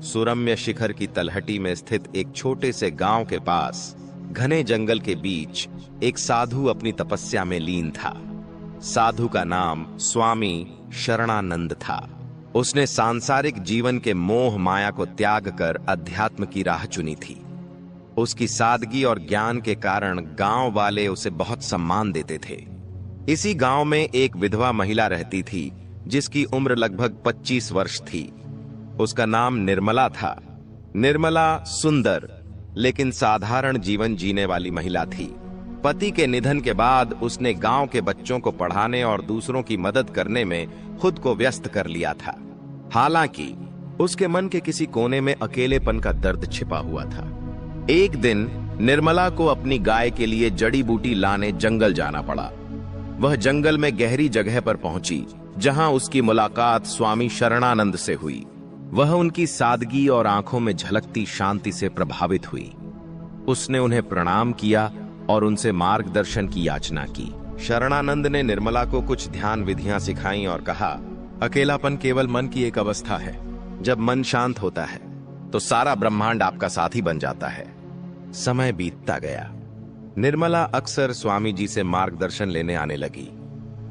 सुरम्य शिखर की तलहटी में स्थित एक छोटे से गांव के पास घने जंगल के बीच एक साधु अपनी तपस्या में लीन था। साधु का नाम स्वामी शरणानंद था। उसने सांसारिक जीवन के मोह माया को त्याग कर अध्यात्म की राह चुनी थी। उसकी सादगी और ज्ञान के कारण गांव वाले उसे बहुत सम्मान देते थे। इसी गांव में एक विधवा महिला रहती थी जिसकी उम्र लगभग 25 वर्ष थी। उसका नाम निर्मला था। निर्मला सुंदर लेकिन साधारण जीवन जीने वाली महिला थी। पति के निधन के बाद उसने गांव के बच्चों को पढ़ाने और दूसरों की मदद करने में खुद को व्यस्त कर लिया था। हालांकि उसके मन के किसी कोने में अकेलेपन का दर्द छिपा हुआ था। एक दिन निर्मला को अपनी गाय के लिए जड़ी बूटी लाने जंगल जाना पड़ा। वह जंगल में गहरी जगह पर पहुंची जहां उसकी मुलाकात स्वामी शरणानंद से हुई। वह उनकी सादगी और आंखों में झलकती शांति से प्रभावित हुई। उसने उन्हें प्रणाम किया और उनसे मार्गदर्शन की याचना की। शरणानंद ने निर्मला को कुछ ध्यान विधियां सिखाई और कहा, अकेलापन केवल मन की एक अवस्था है। जब मन शांत होता है तो सारा ब्रह्मांड आपका साथी बन जाता है। समय बीतता गया। निर्मला अक्सर स्वामी जी से मार्गदर्शन लेने आने लगी।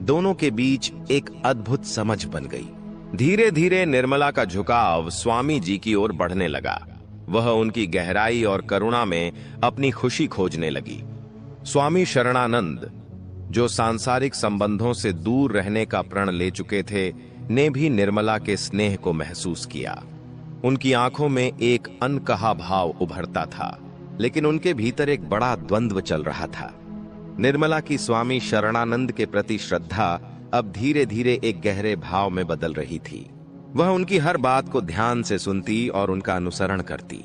दोनों के बीच एक अद्भुत समझ बन गई। धीरे धीरे निर्मला का झुकाव स्वामी जी की ओर बढ़ने लगा। वह उनकी गहराई और करुणा में अपनी खुशी खोजने लगी। स्वामी शरणानंद, जो सांसारिक संबंधों से दूर रहने का प्रण ले चुके थे, ने भी निर्मला के स्नेह को महसूस किया। उनकी आंखों में एक अनकहा भाव उभरता था, लेकिन उनके भीतर एक बड़ा द्वंद्व चल रहा था। निर्मला की स्वामी शरणानंद के प्रति श्रद्धा अब धीरे धीरे एक गहरे भाव में बदल रही थी। वह उनकी हर बात को ध्यान से सुनती और उनका अनुसरण करती।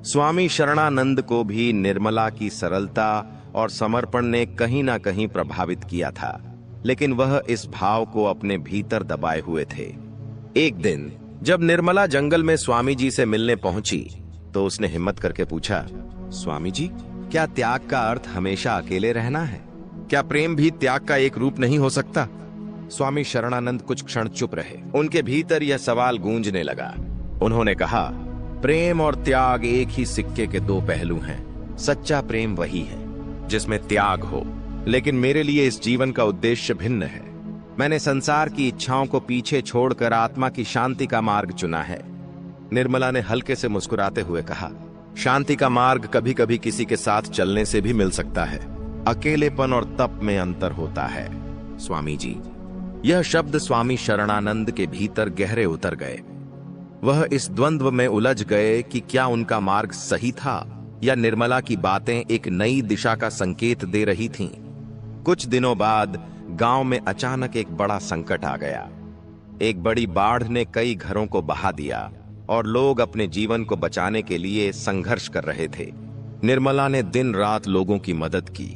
स्वामी शरणानंद को भी निर्मला की सरलता और समर्पण ने कहीं ना कहीं प्रभावित किया था, लेकिन वह इस भाव को अपने भीतर दबाए हुए थे। एक दिन जब निर्मला जंगल में स्वामी जी से मिलने पहुंची तो उसने हिम्मत करके पूछा, स्वामी जी, क्या त्याग का अर्थ हमेशा अकेले रहना है? क्या प्रेम भी त्याग का एक रूप नहीं हो सकता? स्वामी शरणानंद कुछ क्षण चुप रहे। उनके भीतर यह सवाल गूंजने लगा। उन्होंने कहा, प्रेम और त्याग एक ही सिक्के के दो पहलू हैं। सच्चा प्रेम वही है जिसमें त्याग हो, लेकिन मेरे लिए इस जीवन का उद्देश्य भिन्न है। मैंने संसार की इच्छाओं को पीछे छोड़कर आत्मा की शांति का मार्ग चुना है। निर्मला ने हल्के से मुस्कुराते हुए कहा, शांति का मार्ग कभी कभी किसी के साथ चलने से भी मिल सकता है। अकेलेपन और तप में अंतर होता है। स्वामी जी, यह शब्द स्वामी शरणानंद के भीतर गहरे उतर गए। वह इस द्वंद्व में उलझ गए कि क्या उनका मार्ग सही था या निर्मला की बातें एक नई दिशा का संकेत दे रही थीं। कुछ दिनों बाद गांव में अचानक एक बड़ा संकट आ गया। एक बड़ी बाढ़ ने कई घरों को बहा दिया और लोग अपने जीवन को बचाने के लिए संघर्ष कर रहे थे। निर्मला ने दिन रात लोगों की मदद की।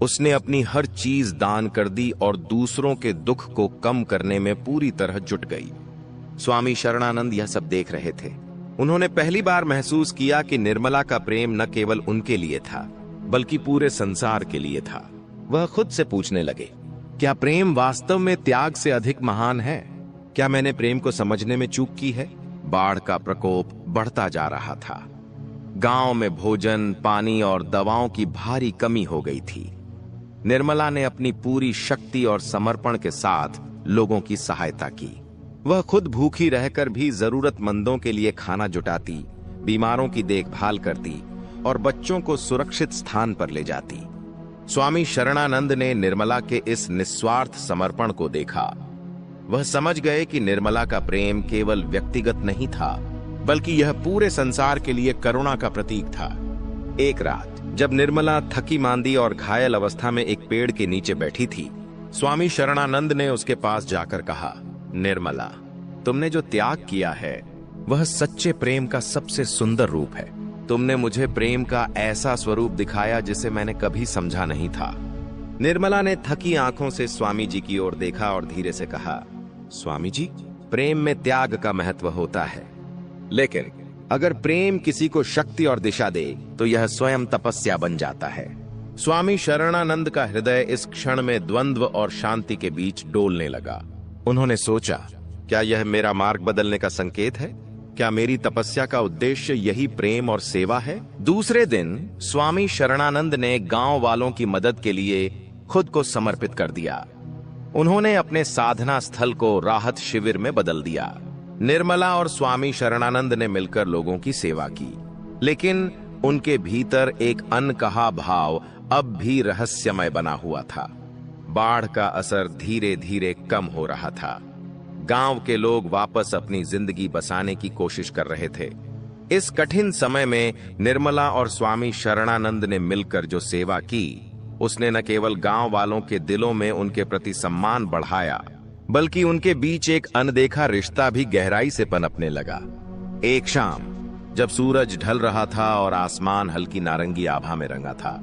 उसने अपनी हर चीज दान कर दी और दूसरों के दुख को कम करने में पूरी तरह जुट गई। स्वामी शरणानंद यह सब देख रहे थे। उन्होंने पहली बार महसूस किया कि निर्मला का प्रेम न केवल उनके लिए था, बल्कि पूरे संसार के लिए था। वह खुद से पूछने लगे, क्या प्रेम वास्तव में त्याग से अधिक महान है? क्या मैंने प्रेम को समझने में चूक की है? बाढ़ का प्रकोप बढ़ता जा रहा था। गांव में भोजन, पानी और दवाओं की भारी कमी हो गई थी। निर्मला ने अपनी पूरी शक्ति और समर्पण के साथ लोगों की सहायता की। वह खुद भूखी रहकर भी जरूरतमंदों के लिए खाना जुटाती, बीमारों की देखभाल करती और बच्चों को सुरक्षित स्थान पर ले जाती। स्वामी शरणानंद ने निर्मला के इस निस्वार्थ समर्पण को देखा। वह समझ गए कि निर्मला का प्रेम केवल व्यक्तिगत नहीं था, बल्कि यह पूरे संसार के लिए करुणा का प्रतीक था। एक रात जब निर्मला थकी मांदी और घायल अवस्था में एक पेड़ के नीचे बैठी थी, स्वामी शरणानंद ने उसके पास जाकर कहा, निर्मला, तुमने जो त्याग किया है वह सच्चे प्रेम का सबसे सुंदर रूप है। तुमने मुझे प्रेम का ऐसा स्वरूप दिखाया जिसे मैंने कभी समझा नहीं था। निर्मला ने थकी आंखों से स्वामी जी की ओर देखा और धीरे से कहा, स्वामी जी, प्रेम में त्याग का महत्व होता है, लेकिन अगर प्रेम किसी को शक्ति और दिशा दे तो यह स्वयं तपस्या बन जाता है। स्वामी शरणानंद का हृदय इस क्षण में द्वंद्व और शांति के बीच डोलने लगा। उन्होंने सोचा, क्या यह मेरा मार्ग बदलने का संकेत है? क्या मेरी तपस्या का उद्देश्य यही प्रेम और सेवा है? दूसरे दिन स्वामी शरणानंद ने गांव वालों की मदद के लिए खुद को समर्पित कर दिया। उन्होंने अपने साधना स्थल को राहत शिविर में बदल दिया। निर्मला और स्वामी शरणानंद ने मिलकर लोगों की सेवा की, लेकिन उनके भीतर एक अनकहा भाव अब भी रहस्यमय बना हुआ था। बाढ़ का असर धीरे धीरे कम हो रहा था। गांव के लोग वापस अपनी जिंदगी बसाने की कोशिश कर रहे थे। इस कठिन समय में निर्मला और स्वामी शरणानंद ने मिलकर जो सेवा की, उसने न केवल गांव वालों के दिलों में उनके प्रति सम्मान बढ़ाया, बल्कि उनके बीच एक अनदेखा रिश्ता भी गहराई से पनपने लगा। एक शाम जब सूरज ढल रहा था और आसमान हल्की नारंगी आभा में रंगा था,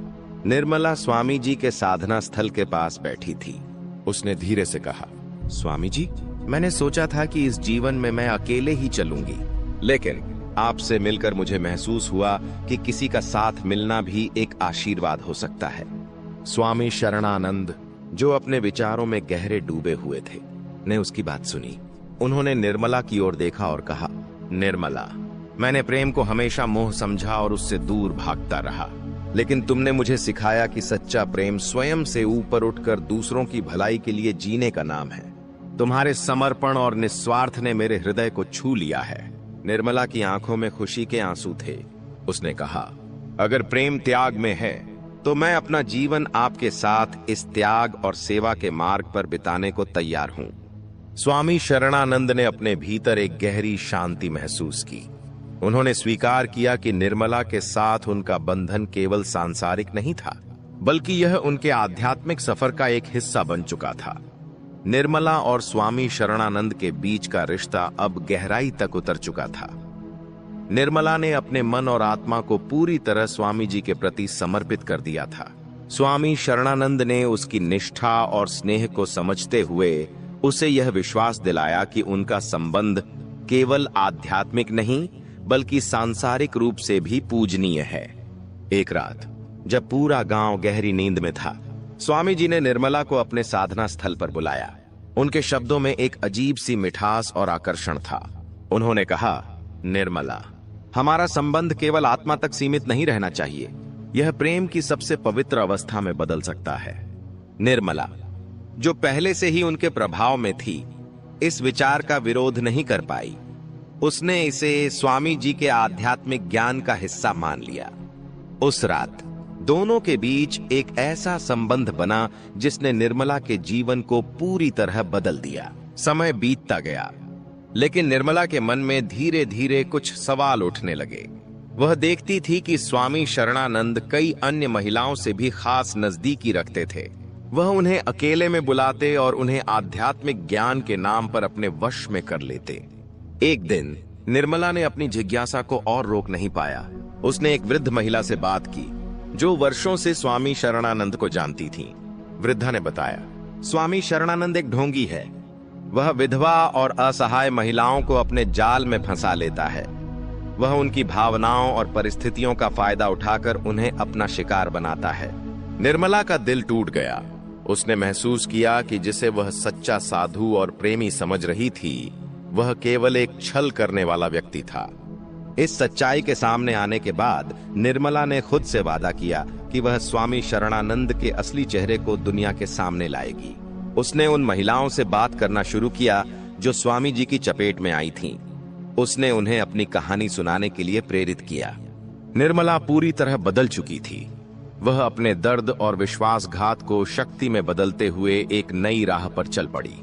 निर्मला स्वामी जी के साधना स्थल के पास बैठी थी। उसने धीरे से कहा, स्वामी जी, मैंने सोचा था कि इस जीवन में मैं अकेले ही चलूंगी, लेकिन आपसे मिलकर मुझे महसूस हुआ कि किसी का साथ मिलना भी एक आशीर्वाद हो सकता है। स्वामी शरणानंद, जो अपने विचारों में गहरे डूबे हुए थे, ने उसकी बात सुनी। उन्होंने निर्मला की ओर देखा और कहा, निर्मला, मैंने प्रेम को हमेशा मोह समझा और उससे दूर भागता रहा, लेकिन तुमने मुझे सिखाया कि सच्चा प्रेम स्वयं से ऊपर उठकर दूसरों की भलाई के लिए जीने का नाम है। तुम्हारे समर्पण और निस्वार्थ ने मेरे हृदय को छू लिया है। निर्मला की आंखों में खुशी के आंसू थे। उसने कहा, अगर प्रेम त्याग में है तो मैं अपना जीवन आपके साथ इस त्याग और सेवा के मार्ग पर बिताने को तैयार हूं। स्वामी शरणानंद ने अपने भीतर एक गहरी शांति महसूस की। उन्होंने स्वीकार किया कि निर्मला के साथ उनका बंधन केवल सांसारिक नहीं था, बल्कि यह उनके आध्यात्मिक सफर का एक हिस्सा बन चुका था। निर्मला और स्वामी शरणानंद के बीच का रिश्ता अब गहराई तक उतर चुका था। निर्मला ने अपने मन और आत्मा को पूरी तरह स्वामी जी के प्रति समर्पित कर दिया था। स्वामी शरणानंद ने उसकी निष्ठा और स्नेह को समझते हुए उसे यह विश्वास दिलाया कि उनका संबंध केवल आध्यात्मिक नहीं, बल्कि सांसारिक रूप से भी पूजनीय है। एक रात जब पूरा गांव गहरी नींद में था, स्वामी जी ने निर्मला को अपने साधना स्थल पर बुलाया। उनके शब्दों में एक अजीब सी मिठास और आकर्षण था। उन्होंने कहा, निर्मला, हमारा संबंध केवल आत्मा तक सीमित नहीं रहना चाहिए, यह प्रेम की सबसे पवित्र अवस्था में बदल सकता है। निर्मला, जो पहले से ही उनके प्रभाव में थी, इस विचार का विरोध नहीं कर पाई। उसने इसे स्वामी जी के आध्यात्मिक ज्ञान का हिस्सा मान लिया। उस रात दोनों के बीच एक ऐसा संबंध बना जिसने निर्मला के जीवन को पूरी तरह बदल दिया। समय बीतता गया, लेकिन निर्मला के मन में धीरे धीरे कुछ सवाल उठने लगे। वह देखती थी कि स्वामी शरणानंद कई अन्य महिलाओं से भी खास नजदीकी रखते थे। वह उन्हें अकेले में बुलाते और उन्हें आध्यात्मिक ज्ञान के नाम पर अपने वश में कर लेते। एक दिन निर्मला ने अपनी जिज्ञासा को और रोक नहीं पाया। उसने एक वृद्ध महिला से बात की जो वर्षों से स्वामी शरणानंद को जानती थी। वृद्धा ने बताया, स्वामी शरणानंद एक ढोंगी है। वह विधवा और असहाय महिलाओं को अपने जाल में फंसा लेता है। वह उनकी भावनाओं और परिस्थितियों का फायदा उठाकर उन्हें अपना शिकार बनाता है। निर्मला का दिल टूट गया। उसने महसूस किया कि जिसे वह सच्चा साधु और प्रेमी समझ रही थी, वह केवल एक छल करने वाला व्यक्ति था। इस सच्चाई के सामने आने के बाद निर्मला ने खुद से वादा किया कि वह स्वामी शरणानंद के असली चेहरे को दुनिया के सामने लाएगी। उसने उन महिलाओं से बात करना शुरू किया जो स्वामी जी की चपेट में आई थीं। उसने उन्हें अपनी कहानी सुनाने के लिए प्रेरित किया। निर्मला पूरी तरह बदल चुकी थी। वह अपने दर्द और विश्वासघात को शक्ति में बदलते हुए एक नई राह पर चल पड़ी।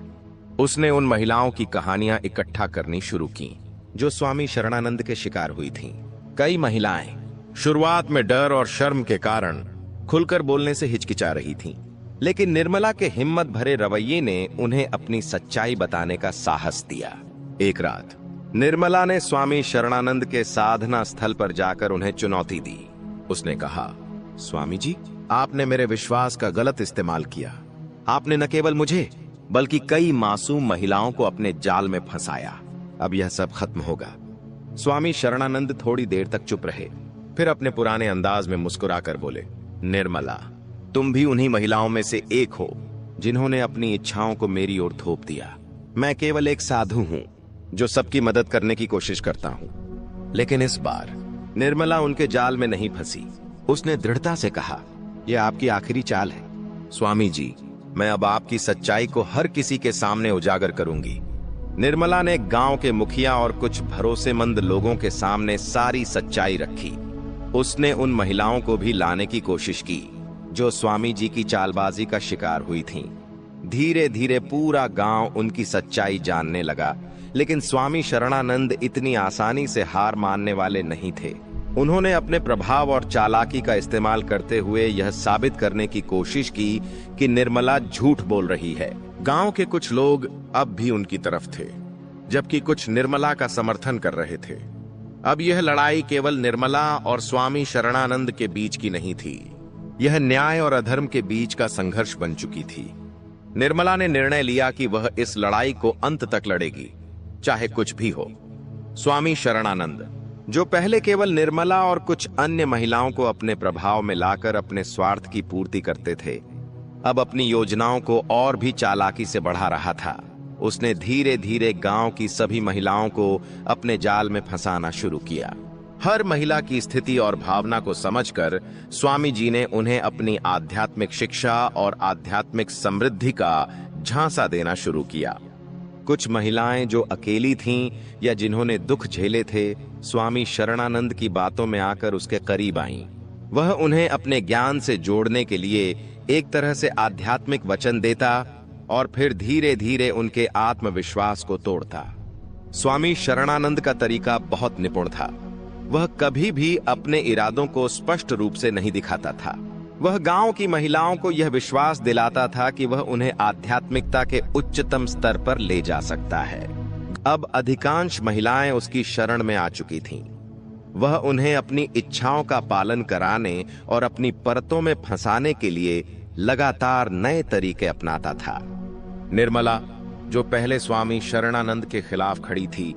उसने उन महिलाओं की कहानियां इकट्ठा करनी शुरू की जो स्वामी शरणानंद के शिकार हुई थीं। कई महिलाएं शुरुआत में डर और शर्म के कारण खुलकर बोलने से हिचकिचा रही थीं, लेकिन निर्मला के हिम्मत भरे रवैये ने उन्हें अपनी सच्चाई बताने का साहस दिया। एक रात निर्मला ने स्वामी शरणानंद के साधना स्थल पर जाकर उन्हें चुनौती दी। उसने कहा, स्वामी जी, आपने मेरे विश्वास का गलत इस्तेमाल किया। आपने न केवल मुझे बल्कि कई मासूम महिलाओं को अपने जाल में फंसाया। अब यह सब खत्म होगा। स्वामी शरणानंद थोड़ी देर तक चुप रहे, फिर अपने पुराने अंदाज में मुस्कुराकर बोले, निर्मला, तुम भी उन्हीं महिलाओं में से एक हो जिन्होंने अपनी इच्छाओं को मेरी ओर थोप दिया। मैं केवल एक साधु हूं जो सबकी मदद करने की कोशिश करता हूं। लेकिन इस बार निर्मला उनके जाल में नहीं फंसी। उसने दृढ़ता से कहा, यह आपकी आखिरी चाल है स्वामी जी। मैं अब आपकी सच्चाई को हर किसी के सामने उजागर करूंगी। निर्मला ने गांव के मुखिया और कुछ भरोसेमंद लोगों के सामने सारी सच्चाई रखी। उसने उन महिलाओं को भी लाने की कोशिश की जो स्वामी जी की चालबाजी का शिकार हुई थीं। धीरे धीरे पूरा गांव उनकी सच्चाई जानने लगा, लेकिन स्वामी शरणानंद इतनी आसानी से हार मानने वाले नहीं थे। उन्होंने अपने प्रभाव और चालाकी का इस्तेमाल करते हुए यह साबित करने की कोशिश की कि निर्मला झूठ बोल रही है। गांव के कुछ लोग अब भी उनकी तरफ थे, जबकि कुछ निर्मला का समर्थन कर रहे थे। अब यह लड़ाई केवल निर्मला और स्वामी शरणानंद के बीच की नहीं थी, यह न्याय और अधर्म के बीच का संघर्ष बन चुकी थी। निर्मला ने निर्णय लिया कि वह इस लड़ाई को अंत तक लड़ेगी, चाहे कुछ भी हो। स्वामी शरणानंद, जो पहले केवल निर्मला और कुछ अन्य महिलाओं को अपने प्रभाव में लाकर अपने स्वार्थ की पूर्ति करते थे, अब अपनी योजनाओं को और भी चालाकी से बढ़ा रहा था। उसने धीरे धीरे गांव की सभी महिलाओं को अपने जाल में फंसाना शुरू किया। हर महिला की स्थिति और भावना को समझकर स्वामी जी ने उन्हें अपनी आध्यात्मिक शिक्षा और आध्यात्मिक समृद्धि का झांसा देना शुरू किया। कुछ महिलाएं जो अकेली थीं या जिन्होंने दुख झेले थे, स्वामी शरणानंद की बातों में आकर उसके करीब आईं। वह उन्हें अपने ज्ञान से जोड़ने के लिए एक तरह से आध्यात्मिक वचन देता और फिर धीरे धीरे उनके आत्मविश्वास को तोड़ता। स्वामी शरणानंद का तरीका बहुत निपुण था। वह कभी भी अपने इरादों को स्पष्ट रूप से नहीं दिखाता था। वह गांव की महिलाओं को यह विश्वास दिलाता था कि वह उन्हें आध्यात्मिकता के उच्चतम स्तर पर ले जा सकता है। अब अधिकांश महिलाएं उसकी शरण में आ चुकी थीं। वह उन्हें अपनी इच्छाओं का पालन कराने और अपनी परतों में फंसाने के लिए लगातार नए तरीके अपनाता था। निर्मला, जो पहले स्वामी शरणानंद के खिलाफ खड़ी थी,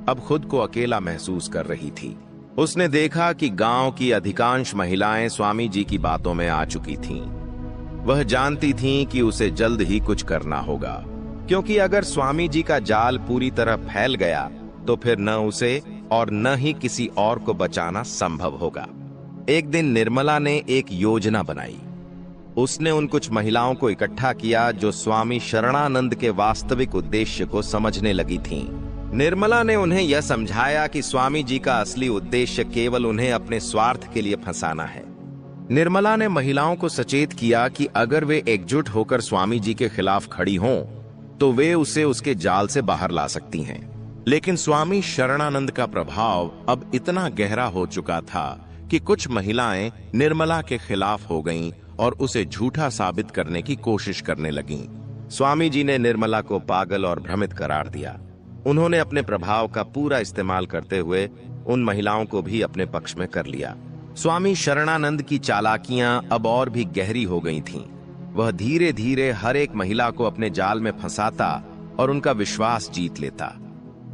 अब खुद को अकेला महसूस कर रही थी। उसने देखा कि गांव की अधिकांश महिलाएं स्वामी जी की बातों में आ चुकी थीं। वह जानती थीं कि उसे जल्द ही कुछ करना होगा, क्योंकि अगर स्वामी जी का जाल पूरी तरह फैल गया तो फिर न उसे और न ही किसी और को बचाना संभव होगा। एक दिन निर्मला ने एक योजना बनाई। उसने उन कुछ महिलाओं को इकट्ठा किया जो स्वामी शरणानंद के वास्तविक उद्देश्य को समझने लगी थीं। निर्मला ने उन्हें यह समझाया कि स्वामी जी का असली उद्देश्य केवल उन्हें अपने स्वार्थ के लिए फंसाना है। निर्मला ने महिलाओं को सचेत किया कि अगर वे एकजुट होकर स्वामी जी के खिलाफ खड़ी हों तो वे उसे उसके जाल से बाहर ला सकती हैं। लेकिन स्वामी शरणानंद का प्रभाव अब इतना गहरा हो चुका था कि कुछ महिलाएं निर्मला के खिलाफ हो गईं और उसे झूठा साबित करने की कोशिश करने लगीं। स्वामी जी ने निर्मला को पागल और भ्रमित करार दिया। उन्होंने अपने प्रभाव का पूरा इस्तेमाल करते हुए उन महिलाओं को भी अपने पक्ष में कर लिया। स्वामी शरणानंद की चालाकियां अब और भी गहरी हो गई थीं। वह धीरे धीरे हर एक महिला को अपने जाल में फंसाता और उनका विश्वास जीत लेता।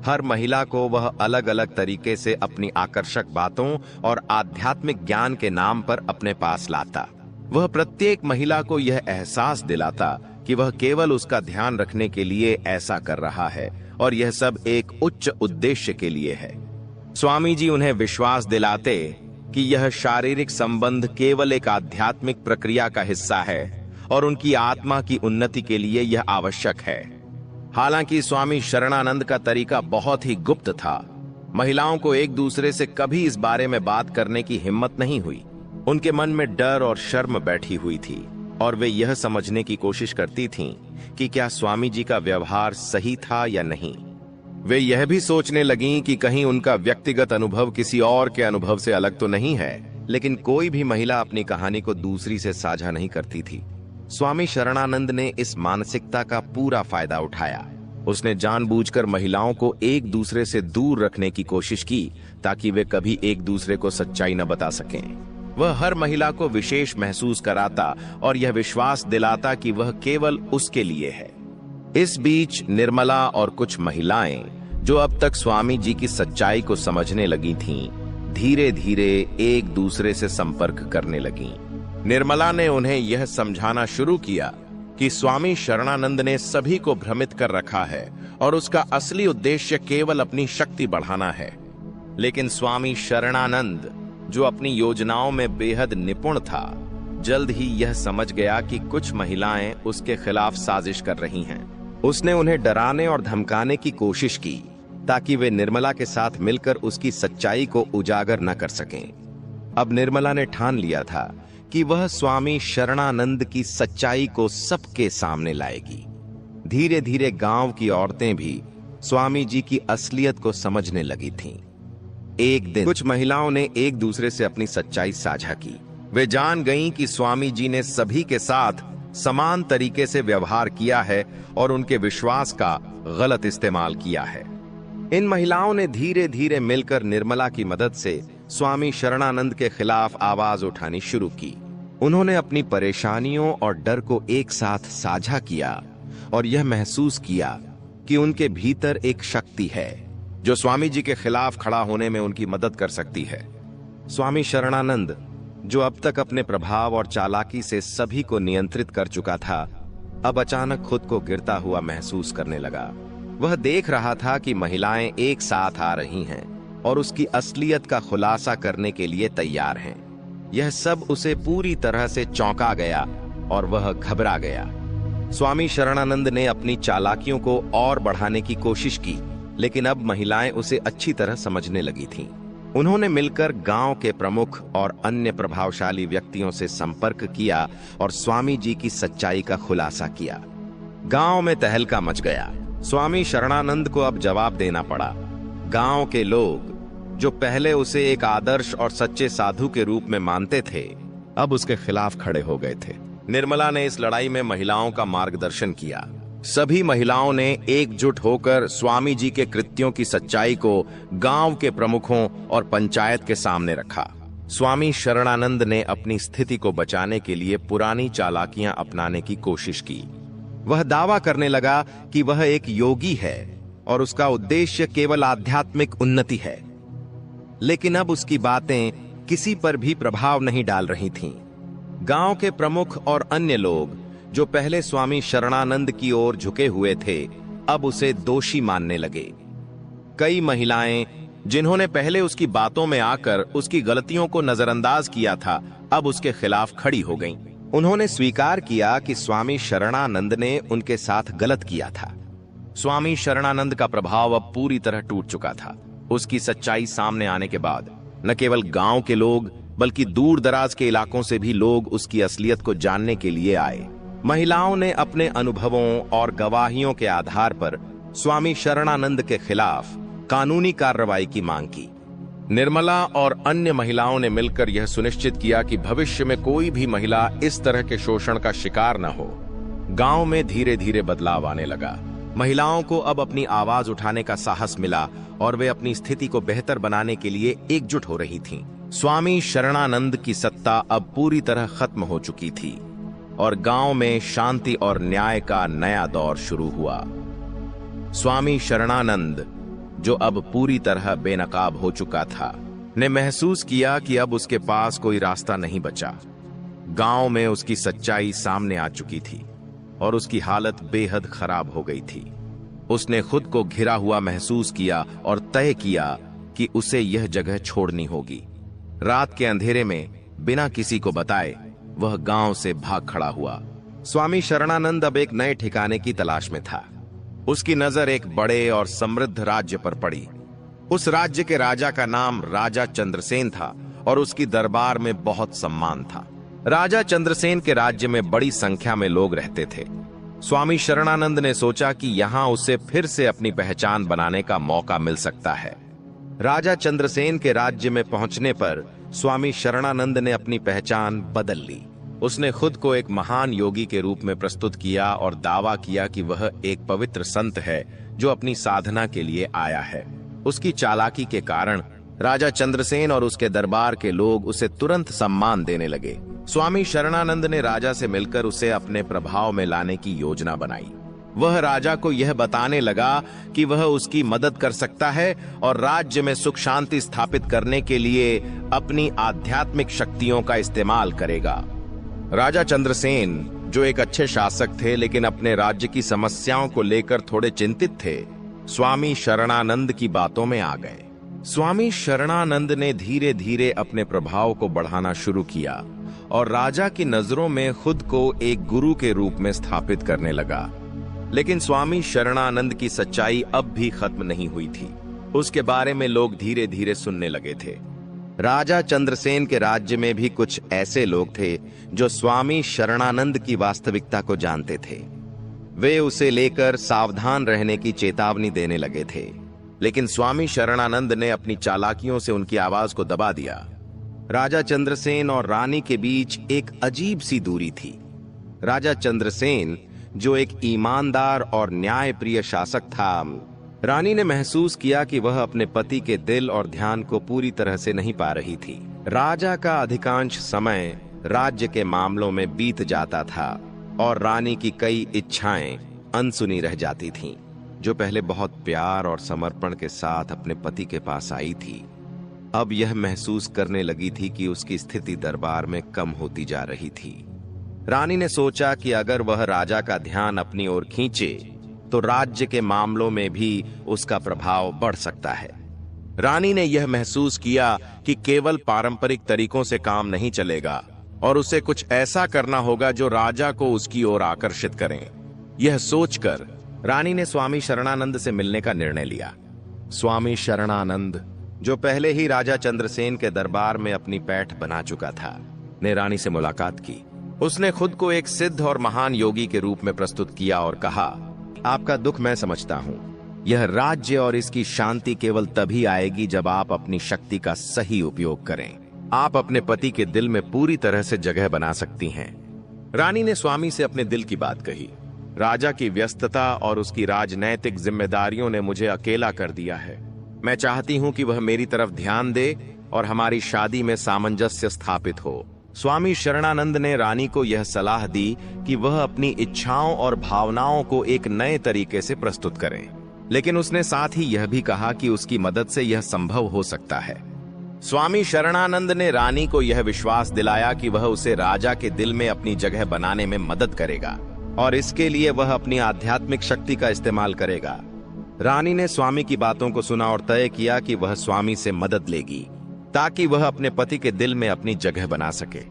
हर महिला को वह अलग अलग तरीके से अपनी आकर्षक बातों और आध्यात्मिक ज्ञान के नाम पर अपने पास लाता। वह प्रत्येक महिला को यह एहसास दिलाता कि वह केवल उसका ध्यान रखने के लिए ऐसा कर रहा है और यह सब एक उच्च उद्देश्य के लिए है। स्वामी जी उन्हें विश्वास दिलाते कि यह शारीरिक संबंध केवल एक आध्यात्मिक प्रक्रिया का हिस्सा है और उनकी आत्मा की उन्नति के लिए यह आवश्यक है। हालांकि स्वामी शरणानंद का तरीका बहुत ही गुप्त था। महिलाओं को एक दूसरे से कभी इस बारे में बात करने की हिम्मत नहीं हुई। उनके मन में डर और शर्म बैठी हुई थी और वे यह समझने की कोशिश करती थीं कि क्या स्वामी जी का व्यवहार सही था या नहीं। वे यह भी सोचने लगीं कि कहीं उनका व्यक्तिगत अनुभव किसी और के अनुभव से अलग तो नहीं है। लेकिन कोई भी महिला अपनी कहानी को दूसरी से साझा नहीं करती थी। स्वामी शरणानंद ने इस मानसिकता का पूरा फायदा उठाया। उसने जानबूझकर महिलाओं को एक दूसरे से दूर रखने की कोशिश की ताकि वे कभी एक दूसरे को सच्चाई न बता सकें। वह हर महिला को विशेष महसूस कराता और यह विश्वास दिलाता कि वह केवल उसके लिए है। इस बीच निर्मला और कुछ महिलाएं जो अब तक स्वामी जी की सच्चाई को समझने लगी थीं, धीरे धीरे एक दूसरे से संपर्क करने लगीं। निर्मला ने उन्हें यह समझाना शुरू किया कि स्वामी शरणानंद ने सभी को भ्रमित कर रखा है और उसका असली उद्देश्य केवल अपनी शक्ति बढ़ाना है। लेकिन स्वामी शरणानंद, जो अपनी योजनाओं में बेहद निपुण था, जल्द ही यह समझ गया कि कुछ महिलाएं उसके खिलाफ साजिश कर रही हैं। उसने उन्हें डराने और धमकाने की कोशिश की ताकि वे निर्मला के साथ मिलकर उसकी सच्चाई को उजागर न कर सकें। अब निर्मला ने ठान लिया था कि वह स्वामी शरणानंद की सच्चाई को सबके सामने लाएगी। धीरे धीरे गांव की औरतें भी स्वामी जी की असलियत को समझने लगी थीं। एक दिन कुछ महिलाओं ने एक दूसरे से अपनी सच्चाई साझा की। वे जान गईं कि स्वामी जी ने सभी के साथ समान तरीके से व्यवहार किया है और उनके विश्वास का गलत इस्तेमाल किया है। इन महिलाओं ने धीरे धीरे मिलकर निर्मला की मदद से स्वामी शरणानंद के खिलाफ आवाज उठानी शुरू की। उन्होंने अपनी परेशानियों और डर को एक साथ साझा किया और यह महसूस किया कि उनके भीतर एक शक्ति है जो स्वामी जी के खिलाफ खड़ा होने में उनकी मदद कर सकती है। स्वामी शरणानंद, जो अब तक अपने प्रभाव और चालाकी से सभी को नियंत्रित कर चुका था, अब अचानक खुद को गिरता हुआ महसूस करने लगा। वह देख रहा था कि महिलाएं एक साथ आ रही हैं और उसकी असलियत का खुलासा करने के लिए तैयार हैं। यह सब उसे पूरी तरह से चौंका गया और वह घबरा गया। स्वामी शरणानंद ने अपनी चालाकियों को और बढ़ाने की कोशिश की, लेकिन अब महिलाएं उसे अच्छी तरह समझने लगी थीं। उन्होंने मिलकर गांव के प्रमुख और अन्य प्रभावशाली व्यक्तियों से संपर्क किया और स्वामी जी की सच्चाई का खुलासा किया। गांव में तहलका मच गया। स्वामी शरणानंद को अब जवाब देना पड़ा। गांव के लोग, जो पहले उसे एक आदर्श और सच्चे साधु के रूप में मानते थे, अब उसके खिलाफ खड़े हो गए थे। निर्मला ने इस लड़ाई में महिलाओं का मार्गदर्शन किया। सभी महिलाओं ने एकजुट होकर स्वामी जी के कृत्यों की सच्चाई को गांव के प्रमुखों और पंचायत के सामने रखा। स्वामी शरणानंद ने अपनी स्थिति को बचाने के लिए पुरानी चालाकियां अपनाने की कोशिश की। वह दावा करने लगा कि वह एक योगी है और उसका उद्देश्य केवल आध्यात्मिक उन्नति है। लेकिन अब उसकी बातें किसी पर भी प्रभाव नहीं डाल रही थीं। गांव के प्रमुख और अन्य लोग, जो पहले स्वामी शरणानंद की ओर झुके हुए थे, अब उसे दोषी मानने लगे। कई महिलाएं, जिन्होंने पहले उसकी बातों में आकर उसकी गलतियों को नजरअंदाज किया था, अब उसके खिलाफ खड़ी हो गईं। उन्होंने स्वीकार किया कि स्वामी शरणानंद ने उनके साथ गलत किया था। स्वामी शरणानंद का प्रभाव अब पूरी तरह टूट चुका था। उसकी सच्चाई सामने आने के बाद न केवल गांव के लोग, बल्कि दूर दराज के इलाकों से भी लोग उसकी असलियत को जानने के लिए आए। महिलाओं ने अपने अनुभवों और गवाहियों के आधार पर स्वामी शरणानंद के खिलाफ कानूनी कार्रवाई की मांग की। निर्मला और अन्य महिलाओं ने मिलकर यह सुनिश्चित किया कि भविष्य में कोई भी महिला इस तरह के शोषण का शिकार न हो। गांव में धीरे धीरे बदलाव आने लगा। महिलाओं को अब अपनी आवाज उठाने का साहस मिला और वे अपनी स्थिति को बेहतर बनाने के लिए एकजुट हो रही थीं। स्वामी शरणानंद की सत्ता अब पूरी तरह खत्म हो चुकी थी और गांव में शांति और न्याय का नया दौर शुरू हुआ। स्वामी शरणानंद, जो अब पूरी तरह बेनकाब हो चुका था, ने महसूस किया कि अब उसके पास कोई रास्ता नहीं बचा। गांव में उसकी सच्चाई सामने आ चुकी थी और उसकी हालत बेहद खराब हो गई थी। उसने खुद को घिरा हुआ महसूस किया और तय किया कि उसे यह जगह छोड़नी होगी। रात के अंधेरे में बिना किसी को बताए वह गांव से भाग खड़ा हुआ। स्वामी शरणानंद अब एक नए ठिकाने की तलाश में था। उसकी नजर एक बड़े और समृद्ध राज्य पर पड़ी। उस राज्य के राजा का नाम राजा चंद्रसेन था और उसकी दरबार में बहुत सम्मान था। राजा चंद्रसेन के राज्य में बड़ी संख्या में लोग रहते थे। स्वामी शरणानंद ने सोचा कि यहाँ उसे फिर से अपनी पहचान बनाने का मौका मिल सकता है। राजा चंद्रसेन के राज्य में पहुंचने पर स्वामी शरणानंद ने अपनी पहचान बदल ली। उसने खुद को एक महान योगी के रूप में प्रस्तुत किया और दावा किया कि वह एक पवित्र संत है जो अपनी साधना के लिए आया है। उसकी चालाकी के कारण राजा चंद्रसेन और उसके दरबार के लोग उसे तुरंत सम्मान देने लगे। स्वामी शरणानंद ने राजा से मिलकर उसे अपने प्रभाव में लाने की योजना बनाई। वह राजा को यह बताने लगा कि वह उसकी मदद कर सकता है और राज्य में सुख शांति स्थापित करने के लिए अपनी आध्यात्मिक शक्तियों का इस्तेमाल करेगा। राजा चंद्रसेन, जो एक अच्छे शासक थे लेकिन अपने राज्य की समस्याओं को लेकर थोड़े चिंतित थे, स्वामी शरणानंद की बातों में आ गए। स्वामी शरणानंद ने धीरे धीरे अपने प्रभाव को बढ़ाना शुरू किया और राजा की नजरों में खुद को एक गुरु के रूप में स्थापित करने लगा। लेकिन स्वामी शरणानंद की सच्चाई अब भी खत्म नहीं हुई थी। उसके बारे में लोग धीरे धीरे सुनने लगे थे। राजा चंद्रसेन के राज्य में भी कुछ ऐसे लोग थे जो स्वामी शरणानंद की वास्तविकता को जानते थे। वे उसे लेकर सावधान रहने की चेतावनी देने लगे थे, लेकिन स्वामी शरणानंद ने अपनी चालाकियों से उनकी आवाज को दबा दिया। राजा चंद्रसेन और रानी के बीच एक अजीब सी दूरी थी। राजा चंद्रसेन जो एक ईमानदार और न्यायप्रिय शासक था, रानी ने महसूस किया कि वह अपने पति के दिल और ध्यान को पूरी तरह से नहीं पा रही थी। राजा का अधिकांश समय राज्य के मामलों में बीत जाता था और रानी की कई इच्छाएं अनसुनी रह जाती थीं, जो पहले बहुत प्यार और समर्पण के साथ अपने पति के पास आई थी। अब यह महसूस करने लगी थी कि उसकी स्थिति दरबार में कम होती जा रही थी। रानी ने सोचा कि अगर वह राजा का ध्यान अपनी ओर खींचे तो राज्य के मामलों में भी उसका प्रभाव बढ़ सकता है। रानी ने यह महसूस किया कि केवल पारंपरिक तरीकों से काम नहीं चलेगा और उसे कुछ ऐसा करना होगा जो राजा को उसकी ओर आकर्षित करे। यह सोचकर रानी ने स्वामी शरणानंद से मिलने का निर्णय लिया। स्वामी शरणानंद, जो पहले ही राजा चंद्रसेन के दरबार में अपनी पैठ बना चुका था, ने रानी से मुलाकात की। उसने खुद को एक सिद्ध और महान योगी के रूप में प्रस्तुत किया और कहा, आपका दुख मैं समझता हूं। यह राज्य और इसकी शांति केवल तभी आएगी जब आप अपनी शक्ति का सही उपयोग करें। आप अपने पति के दिल में पूरी तरह से जगह बना सकती हैं। रानी ने स्वामी से अपने दिल की बात कही। राजा की व्यस्तता और उसकी राजनैतिक जिम्मेदारियों ने मुझे अकेला कर दिया है। मैं चाहती हूं कि वह मेरी तरफ ध्यान दे और हमारी शादी में सामंजस्य स्थापित हो। स्वामी शरणानंद ने रानी को यह सलाह दी कि वह अपनी इच्छाओं और भावनाओं को एक नए तरीके से प्रस्तुत करें, लेकिन उसने साथ ही यह भी कहा कि उसकी मदद से यह संभव हो सकता है। स्वामी शरणानंद ने रानी को यह विश्वास दिलाया कि वह उसे राजा के दिल में अपनी जगह बनाने में मदद करेगा और इसके लिए वह अपनी आध्यात्मिक शक्ति का इस्तेमाल करेगा। रानी ने स्वामी की बातों को सुना और तय किया कि वह स्वामी से मदद लेगी ताकि वह अपने पति के दिल में अपनी जगह बना सके।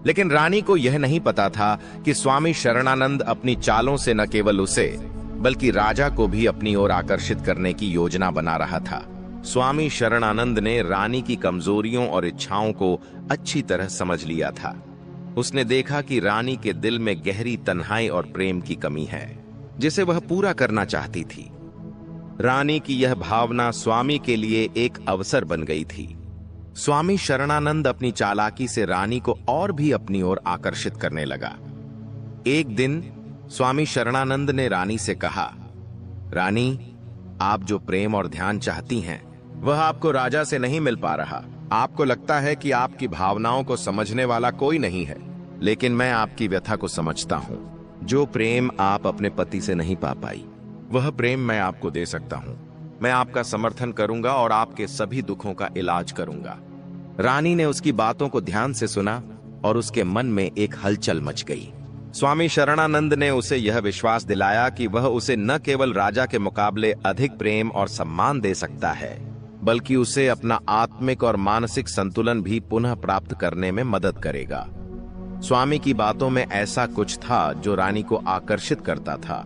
लेकिन रानी को यह नहीं पता था कि स्वामी शरणानंद अपनी चालों से न केवल उसे बल्कि राजा को भी अपनी ओर आकर्षित करने की योजना बना रहा था। स्वामी शरणानंद ने रानी की कमजोरियों और इच्छाओं को अच्छी तरह समझ लिया था। उसने देखा कि रानी के दिल में गहरी तन्हाई और प्रेम की कमी है, जिसे वह पूरा करना चाहती थी। रानी की यह भावना स्वामी के लिए एक अवसर बन गई थी। स्वामी शरणानंद अपनी चालाकी से रानी को और भी अपनी ओर आकर्षित करने लगा। एक दिन स्वामी शरणानंद ने रानी से कहा, रानी, आप जो प्रेम और ध्यान चाहती हैं, वह आपको राजा से नहीं मिल पा रहा। आपको लगता है कि आपकी भावनाओं को समझने वाला कोई नहीं है, लेकिन मैं आपकी व्यथा को समझता हूं। जो प्रेम आप अपने पति से नहीं पा पाई, वह प्रेम मैं आपको दे सकता हूं। मैं आपका समर्थन करूंगा और आपके सभी दुखों का इलाज करूंगा। रानी ने उसकी बातों को ध्यान से सुना और उसके मन में एक हलचल मच गई। स्वामी शरणानंद ने उसे यह विश्वास दिलाया कि वह उसे न केवल राजा के मुकाबले अधिक प्रेम और सम्मान दे सकता है, बल्कि उसे अपना आत्मिक और मानसिक संतुलन भी पुनः प्राप्त करने में मदद करेगा। स्वामी की बातों में ऐसा कुछ था जो रानी को आकर्षित करता था।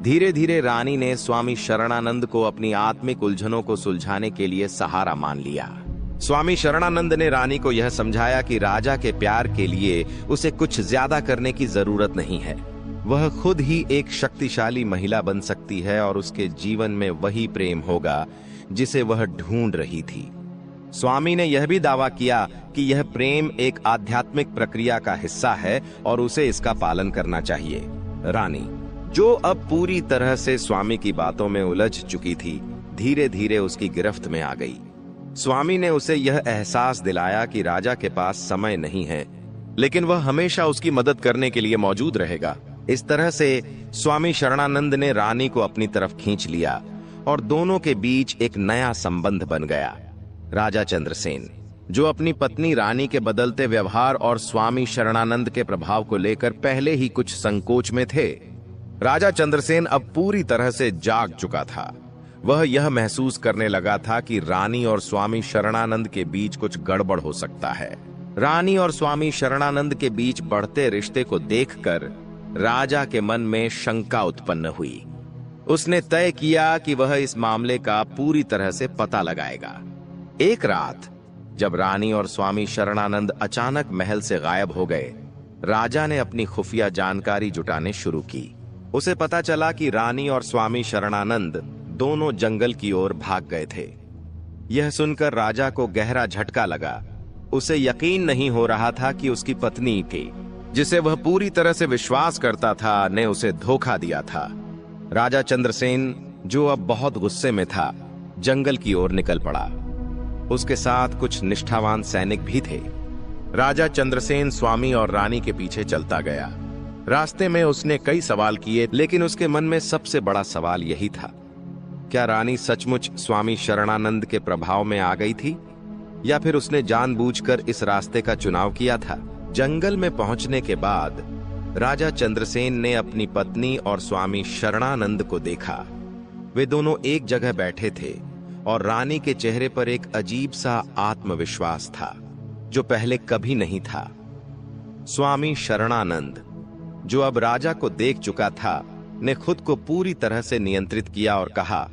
धीरे धीरे रानी ने स्वामी शरणानंद को अपनी आत्मिक उलझनों को सुलझाने के लिए सहारा मान लिया। स्वामी शरणानंद ने रानी को यह समझाया कि राजा के प्यार के लिए उसे कुछ ज्यादा करने की जरूरत नहीं है। वह खुद ही एक शक्तिशाली महिला बन सकती है और उसके जीवन में वही प्रेम होगा जिसे वह ढूंढ रही थी। स्वामी ने यह भी दावा किया कि यह प्रेम एक आध्यात्मिक प्रक्रिया का हिस्सा है और उसे इसका पालन करना चाहिए। रानी, जो अब पूरी तरह से स्वामी की बातों में उलझ चुकी थी, धीरे धीरे उसकी गिरफ्त में आ गई। स्वामी ने उसे यह एहसास दिलाया कि राजा के पास समय नहीं है, लेकिन वह हमेशा उसकी मदद करने के लिए मौजूद रहेगा। इस तरह से स्वामी शरणानंद ने रानी को अपनी तरफ खींच लिया और दोनों के बीच एक नया संबंध बन गया। राजा चंद्रसेन, जो अपनी पत्नी रानी के बदलते व्यवहार और स्वामी शरणानंद के प्रभाव को लेकर पहले ही कुछ संकोच में थे। राजा चंद्रसेन अब पूरी तरह से जाग चुका था। वह यह महसूस करने लगा था कि रानी और स्वामी शरणानंद के बीच कुछ गड़बड़ हो सकता है। रानी और स्वामी शरणानंद के बीच बढ़ते रिश्ते को देखकर राजा के मन में शंका उत्पन्न हुई। उसने तय किया कि वह इस मामले का पूरी तरह से पता लगाएगा। एक रात जब रानी और स्वामी शरणानंद अचानक महल से गायब हो गए, राजा ने अपनी खुफिया जानकारी जुटाने शुरू की। उसे पता चला कि रानी और स्वामी शरणानंद दोनों जंगल की ओर भाग गए थे। यह सुनकर राजा को गहरा झटका लगा। उसे यकीन नहीं हो रहा था कि उसकी पत्नी थी, जिसे वह पूरी तरह से विश्वास करता था, ने उसे धोखा दिया था। राजा चंद्रसेन, जो अब बहुत गुस्से में था, जंगल की ओर निकल पड़ा। उसके साथ कुछ निष्ठावान सैनिक भी थे। राजा चंद्रसेन स्वामी और रानी के पीछे चलता गया। रास्ते में उसने कई सवाल किए, लेकिन उसके मन में सबसे बड़ा सवाल यही था, क्या रानी सचमुच स्वामी शरणानंद के प्रभाव में आ गई थी, या फिर उसने जानबूझकर इस रास्ते का चुनाव किया था। जंगल में पहुंचने के बाद राजा चंद्रसेन ने अपनी पत्नी और स्वामी शरणानंद को देखा। वे दोनों एक जगह बैठे थे और रानी के चेहरे पर एक अजीब सा आत्मविश्वास था, जो पहले कभी नहीं था। स्वामी शरणानंद, जो अब राजा को देख चुका था, ने खुद को पूरी तरह से नियंत्रित किया और कहा,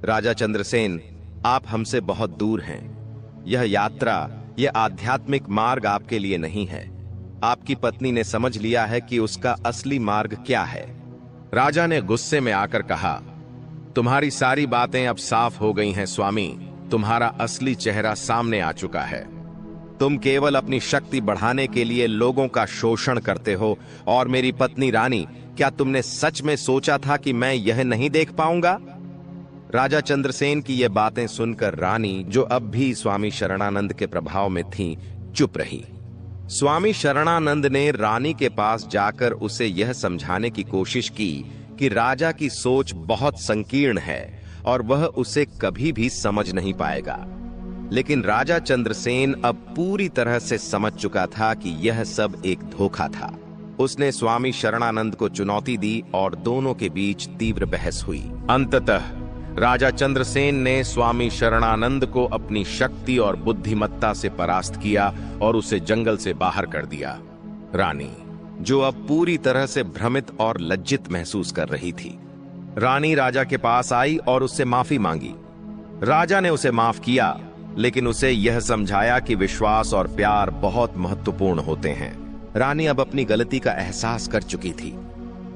राजा चंद्रसेन, आप हमसे बहुत दूर हैं। यह यात्रा, यह आध्यात्मिक मार्ग आपके लिए नहीं है। आपकी पत्नी ने समझ लिया है कि उसका असली मार्ग क्या है। राजा ने गुस्से में आकर कहा, तुम्हारी सारी बातें अब साफ हो गई हैं स्वामी। तुम्हारा असली चेहरा सामने आ चुका है। तुम केवल अपनी शक्ति बढ़ाने के लिए लोगों का शोषण करते हो। और मेरी पत्नी रानी, क्या तुमने सच में सोचा था कि मैं यह नहीं देख पाऊंगा? राजा चंद्रसेन की ये बातें सुनकर रानी, जो अब भी स्वामी शरणानंद के प्रभाव में थी, चुप रही। स्वामी शरणानंद ने रानी के पास जाकर उसे यह समझाने की कोशिश की कि राजा की सोच बहुत संकीर्ण है और वह उसे कभी भी समझ नहीं पाएगा। लेकिन राजा चंद्रसेन अब पूरी तरह से समझ चुका था कि यह सब एक धोखा था। उसने स्वामी शरणानंद को चुनौती दी और दोनों के बीच तीव्र बहस हुई। अंततः राजा चंद्रसेन ने स्वामी शरणानंद को अपनी शक्ति और बुद्धिमत्ता से परास्त किया और उसे जंगल से बाहर कर दिया। रानी, जो अब पूरी तरह से भ्रमित और लज्जित महसूस कर रही थी, रानी राजा के पास आई और उससे माफी मांगी। राजा ने उसे माफ किया, लेकिन उसे यह समझाया कि विश्वास और प्यार बहुत महत्वपूर्ण होते हैं। रानी अब अपनी गलती का एहसास कर चुकी थी।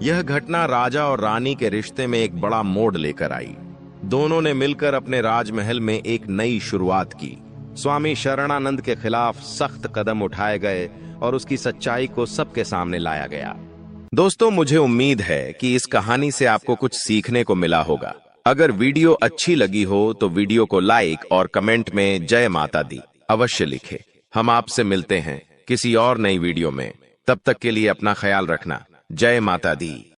यह घटना राजा और रानी के रिश्ते में एक बड़ा मोड़ लेकर आई। दोनों ने मिलकर अपने राजमहल में एक नई शुरुआत की। स्वामी शरणानंद के खिलाफ सख्त कदम उठाए गए और उसकी सच्चाई को सबके सामने लाया गया। दोस्तों, मुझे उम्मीद है कि इस कहानी से आपको कुछ सीखने को मिला होगा। अगर वीडियो अच्छी लगी हो तो वीडियो को लाइक और कमेंट में जय माता दी अवश्य लिखें। हम आपसे मिलते हैं किसी और नई वीडियो में। तब तक के लिए अपना ख्याल रखना। जय माता दी।